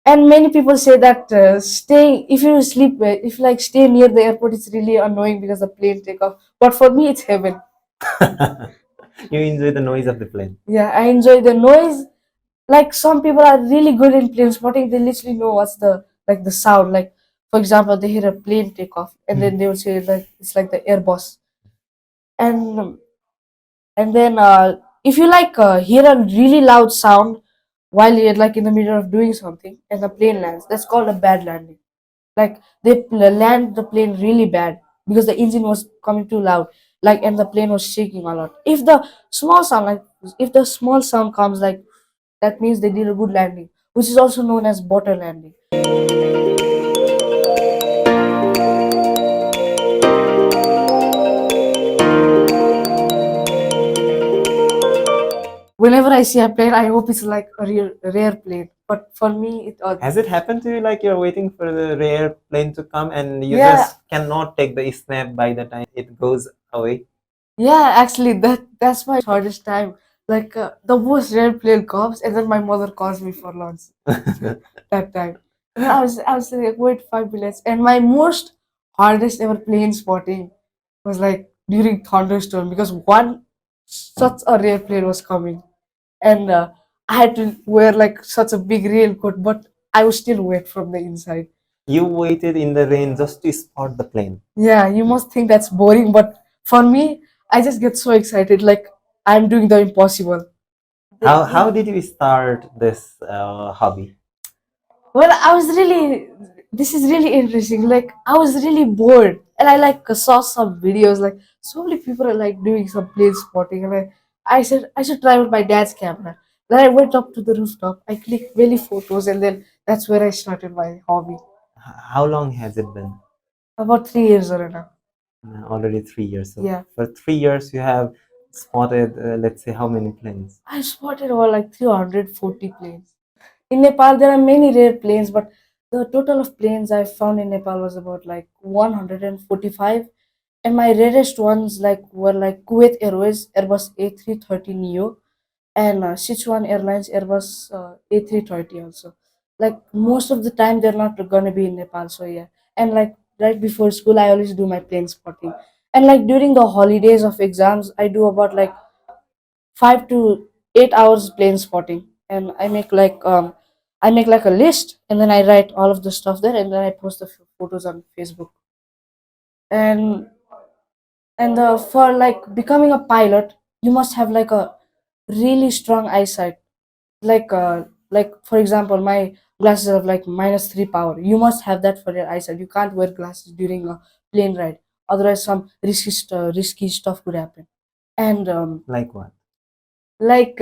And many people say that staying, if you sleep, if you like stay near the airport, it's really annoying because the plane take off. But for me, it's heaven. You enjoy the noise of the plane. Yeah, I enjoy the noise. Like some people are really good in plane spotting. They literally know what's the like the sound. Like for example, they hear a plane take off, and then they will say like it's like the Airbus. And and then if you like hear a really loud sound while you're like in the middle of doing something, and the plane lands, that's called a bad landing. Like they land the plane really bad because the engine was coming too loud, like, and the plane was shaking a lot. If the small sound, like if the small sound comes, like, that means they did a good landing, which is also known as butter landing. Whenever I see a plane, I hope it's like a real rare plane. But for me, Has it happened to you like you're waiting for the rare plane to come and you yeah, just cannot take the snap by the time it goes away? yeah. Actually, that's my hardest time. Like the most rare plane comes, and then my mother calls me for lunch. That time. And I was like, wait 5 minutes. And my most hardest ever plane spotting was like during thunderstorm because one such a rare plane was coming, and I had to wear like such a big raincoat, but I was still wet from the inside. You waited in the rain just to spot the plane. Yeah, you must think that's boring, but for me, I just get so excited, like I'm doing the impossible. How did you start this hobby? Well, this is really interesting. Like, I was really bored, and I like saw some videos. Like, so many people are like doing some plane spotting, and I said I should try with my dad's camera. Then I went up to the rooftop. I clicked many photos, and then that's where I started my hobby. How long has it been? About 3 years or now. Already 3 years. So Yeah, for 3 years, you have spotted, let's say, how many planes? I spotted about like 340 planes. In Nepal, there are many rare planes, but the total of planes I found in Nepal was about like 145. And my rarest ones like were like Kuwait Airways Airbus A330 Neo, and Sichuan Airlines Airbus A330 also. Like most of the time they're not gonna be in Nepal, so yeah. And like right before school, I always do my plane spotting. And like during the holidays of exams, I do about like 5 to 8 hours plane spotting, and I make like a list, and then I write all of the stuff there, and then I post the photos on Facebook. And for like becoming a pilot, you must have like a really strong eyesight. Like for example, my glasses have like -3 power. You must have that for your eyesight. You can't wear glasses during a plane ride, otherwise some risky stuff could happen. And Like what? like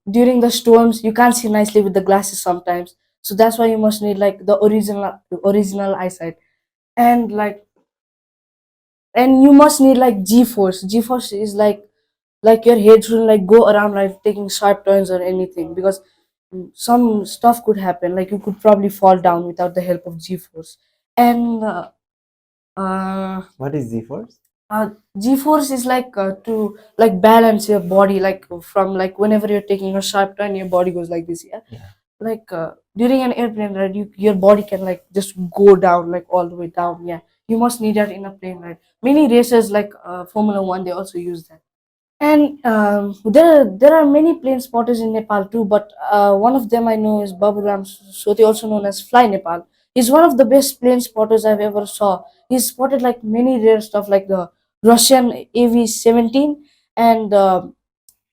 during the storms, you can't see nicely with the glasses sometimes, so that's why you must need like the original eyesight. And you must need like g-force is like your head shouldn't like go around like taking sharp turns or anything, because some stuff could happen, like you could probably fall down without the help of g-force. And What is Z-force? uh, g-force is like to like balance your body, like from like whenever you're taking a sharp turn, your body goes like this, yeah. Yeah. Like during an airplane ride, your body can like just go down like all the way down, yeah. You must need that in a plane ride. Many racers like Formula 1, they also use that. And there are many plane spotters in Nepal too, but one of them I know is Baburam Soti, also known as Fly Nepal. He's one of the best plane spotters I've ever saw. He's spotted like many rare stuff, like the Russian AV-17, and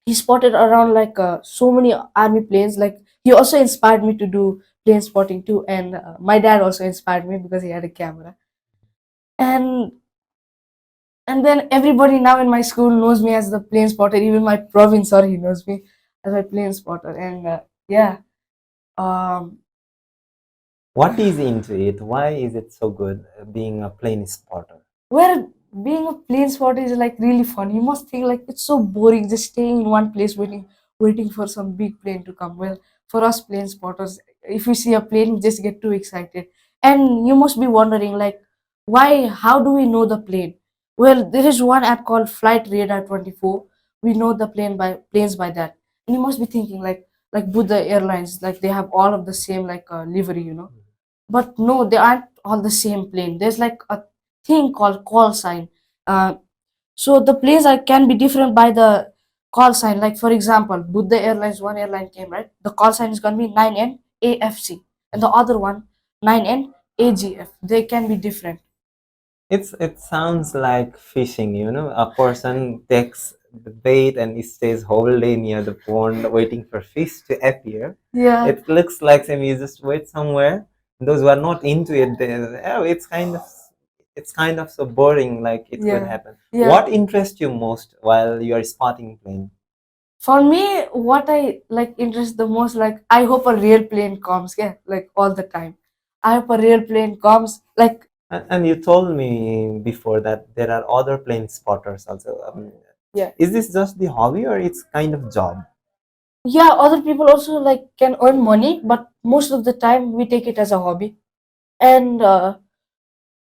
he spotted around like so many army planes. Like he also inspired me to do plane spotting too, and my dad also inspired me because he had a camera. And then everybody now in my school knows me as the plane spotter. Even my Prabin sir, he knows me as my plane spotter. And yeah, um, What is into it? Why is it so good being a plane spotter? where being a plane spotter is like really fun. You must think like it's so boring just staying in one place waiting for some big plane to come. Well, for us plane spotters, if we see a plane, we just get too excited. And you must be wondering like, why? How do we know the plane? Well, there is one app called Flight Radar 24. We know the planes by that. And you must be thinking like, like Buddha Airlines, like they have all of the same like livery, but no, they aren't all the same plane. There's like a thing called call sign. Uh, so the planes can be different by the call sign. Like for example, Buddha Airlines, one airline came, right? The call sign is gonna be 9N AFC, and the other one 9N AGF. They can be different. It sounds like fishing, A person takes the bait and he stays whole day near the pond waiting for fish to appear. Yeah, It looks like you just wait somewhere. Those who are not into it, oh, it's kind of so boring, like it could yeah, happen. yeah. What interests you most while you are spotting plane? For me, what I like interest the most, like I hope a real plane comes, yeah, like all the time. I hope a real plane comes, like And you told me before that there are other plane spotters also. yeah, Is this just the hobby or it's kind of job? yeah. Other people also like can earn money, but most of the time we take it as a hobby, and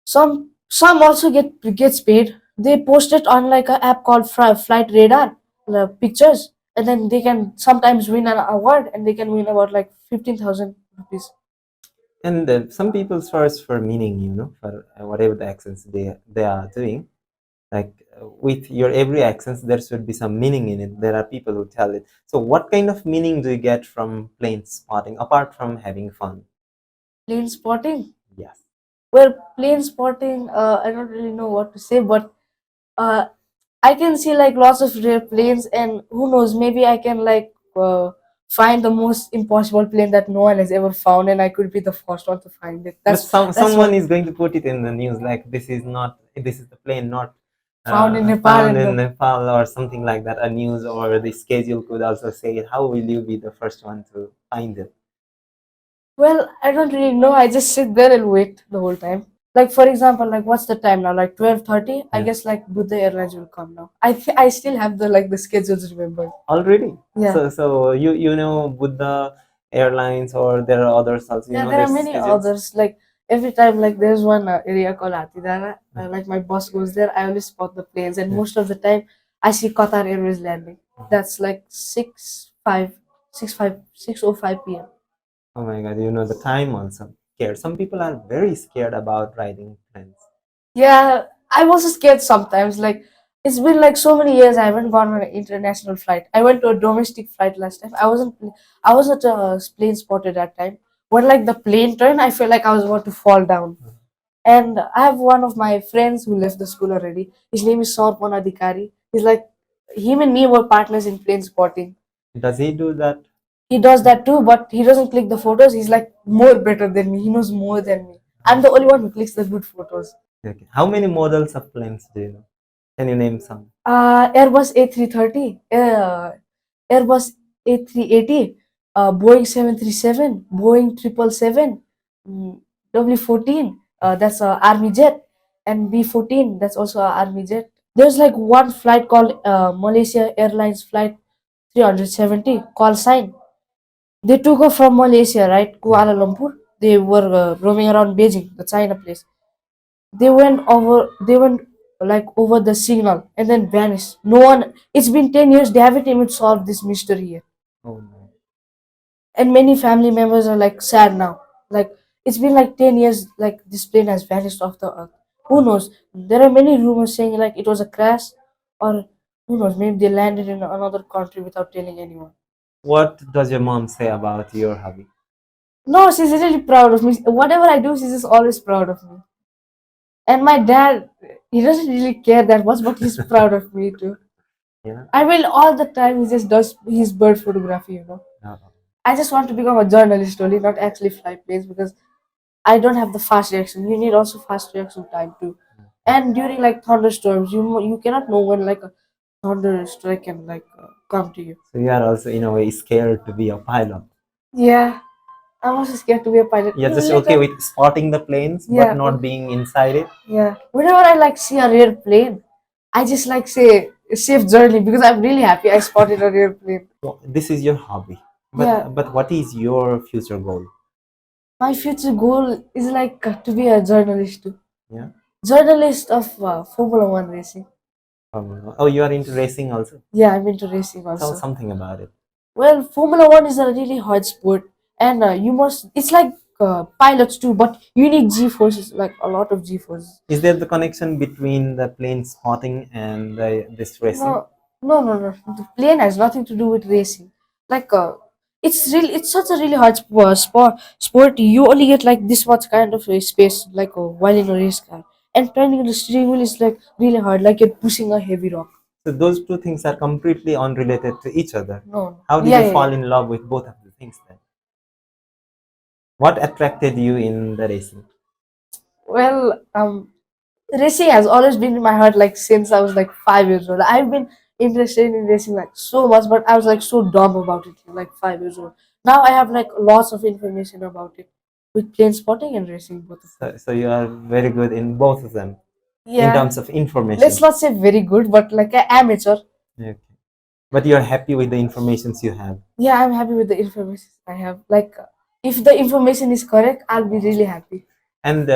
some also gets paid. They post it on like an app called Flight Radar, pictures, and then they can sometimes win an award, and they can win about like 15,000 rupees. And some people search for meaning, for whatever the actions they are doing. Like with your every actions, there should be some meaning in it. There are people who tell it. So, what kind of meaning do you get from plane spotting apart from having fun? Plane spotting. Yes. Well, plane spotting, I don't really know what to say, but uh, I can see like lots of rare planes, and who knows, maybe I can like find the most impossible plane that no one has ever found, and I could be the first one to find it. But That's someone what is going to put it in the news like this is the plane not found in Nepal found and in the. Nepal or something like that. A news or the schedule could also say it. How will you be the first one to find it? Well, I don't really know. I just sit there and wait the whole time. Like for example, like what's the time now? Like 12:30. I Yeah. guess like Buddha Airlines will come now. I still have the like the schedules remembered. Already. Yeah. So you know Buddha Airlines or there are others also. You Yeah, know there their are many schedules. others. Like every time, like there's one area called Atidara. Like my boss goes there, I always spot the planes, and Yeah. most of the time, I see Qatar Airways landing. That's like 6:05 p.m. Oh my God, you know the time also. Scared. Some people are very scared about riding planes. Yeah, I'm also scared sometimes. Like it's been like so many years I haven't gone on an international flight. I went to a domestic flight last time. I wasn't a plane spotted that time. When like the plane turned, I felt like I was about to fall down. And I have one of my friends who left the school already. His name is Sorpon Adhikari. He's like him and me were partners in plane spotting. Does he do that? He does that too, but he doesn't click the photos. He's like more better than me. He knows more than me. I'm the only one who clicks the good photos. Okay. How many models of planes do you know? Can you name some? Airbus A330, Airbus A380, Boeing 737, Boeing 777, W14, that's a Army jet, and B14, that's also a Army jet. There's like one flight called Malaysia Airlines Flight 370, call sign. They took off from Malaysia, right, Kuala Lumpur. They were roaming around Beijing, the China place. They went like over the signal and then vanished. No one, it's been 10 years, they haven't even solved this mystery yet. Oh no. And many family members are like sad now. Like it's been like 10 years, like this plane has vanished off the earth. Who knows? There are many rumors saying like it was a crash, or who knows, maybe they landed in another country without telling anyone. What does your mom say about your hobby? No, she's really proud of me. Whatever I do, she's just always proud of me. And my dad, he doesn't really care that much, but he's proud of me too. Yeah. I will all the time. He just does his bird photography. Uh, I just want to become a journalist only, not actually fly planes, because I don't have the fast reaction. You need also fast reaction time too. And during like thunderstorms, you cannot know when like a thunder strike can like come to you. So you are also in a way scared to be a pilot. Yeah, I'm also scared to be a pilot. You're just okay Later, with spotting the planes but yeah, not being inside it. yeah. Whenever I like see a rare plane, I just like say safe journey because I'm really happy I spotted a rare plane. Well, this is your hobby. Yeah, But what is your future goal? my future goal is like to be a journalist too. Yeah. Journalist of Formula One racing. Oh, you are into racing also. Yeah, I'm into racing Tell also. something about it. Well, Formula One is a really hard sport, and you must. It's like pilots too, but you need G forces, like a lot of G forces. Is there the connection between the plane spotting and this racing? No, no. The plane has nothing to do with racing. Like, it's such a really hard sport. You only get like this much kind of a space, like while in a race car, and turning the steering wheel is like really hard, like you're pushing a heavy rock. So those two things are completely unrelated to each other. No, How did yeah, you yeah, fall yeah. in love with both of the things then? What attracted you in the racing? Well, racing has always been in my heart like since I was like 5 years old. I've been interested in racing like so much, but I was like so dumb about it like 5 years old. Now I have like lots of information about it with plane spotting and racing both of them. So you are very good in both of them in Yeah, terms of information. let's not say very good, but like an amateur. Okay. But you're happy with the informations you have. Yeah, I'm happy with the information I have. Like, if the information is correct, I'll be really happy. And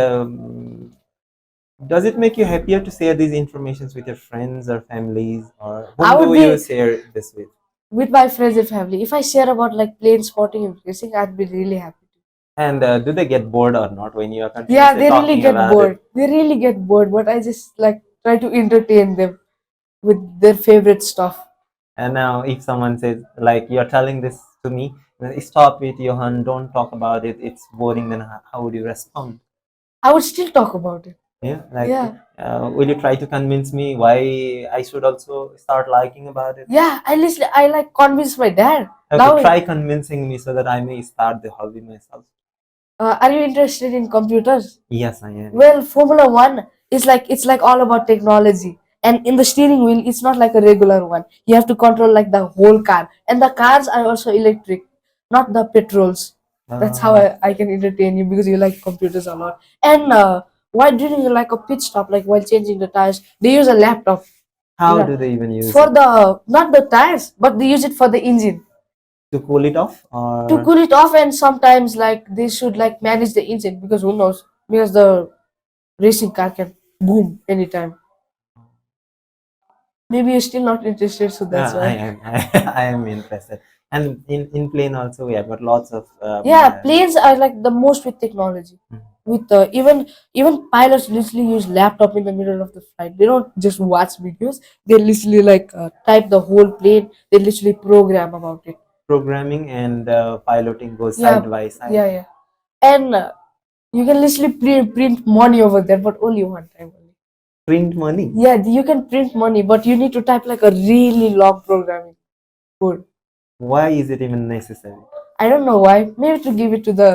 does it make you happier to share these informations with your friends or families, or I whom would do you be share this with? with my friends and family. If I share about like plane spotting and racing, I'd be really happy. And do they get bored or not when you are Yeah, continuously they really talking get about it? bored. They really get bored, but I just like try to entertain them with their favorite stuff. And now, if someone says, like, you're telling this to me, stop it, Johan, don't talk about it, it's boring, then how would you respond? I would still talk about it. Yeah, like, Yeah. will you try to convince me why I should also start liking about it? Yeah, I like convince my dad. Okay, Now, try convincing me so that I may start the hobby myself. are you interested in computers? Yes, I am. Well, Formula One is like it's like all about technology, and in the steering wheel, it's not like a regular one. You have to control like the whole car, and the cars are also electric, not the petrols. That's how Uh, I can entertain you because you like computers a lot. And why didn't you like a pit stop, like while changing the tires? They use a laptop. how Yeah, do they even use for it? the not the tires, but they use it for the engine To cool it off, to or cool it off, and sometimes like they should like manage the engine because who knows, because the racing car can boom anytime. Maybe you're still not interested, so that's I why. am, I am interested. And in plane also, we have got lots of Yeah, planes are like the most with technology. With even pilots literally use laptop in the middle of the flight. They don't just watch videos. They literally like type the whole plane. They literally program about it. programming and piloting goes Yeah, side by side. yeah. And you can literally print money over there, but only one time only. Print money. Yeah, you can print money, but you need to type like a really long programming code. Why is it even necessary? I don't know why. Maybe to give it to the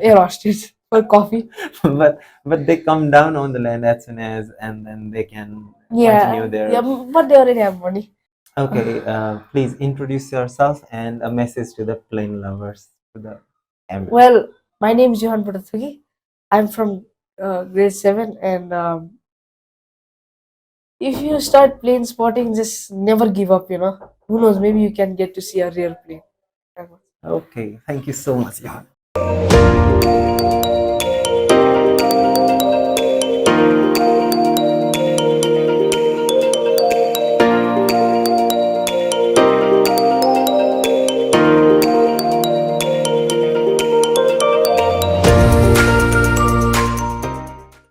air hostess for coffee. But they come down on the land as soon as, and then they can continue Yeah, their. but they already have money. Okay, please introduce yourself and a message to the plane lovers, to the everyone. Well, my name is Yohann. I'm from grade 7, and if you start plane spotting, just never give up, you know. Who knows, maybe you can get to see a real plane. Okay, thank you so much, Johan.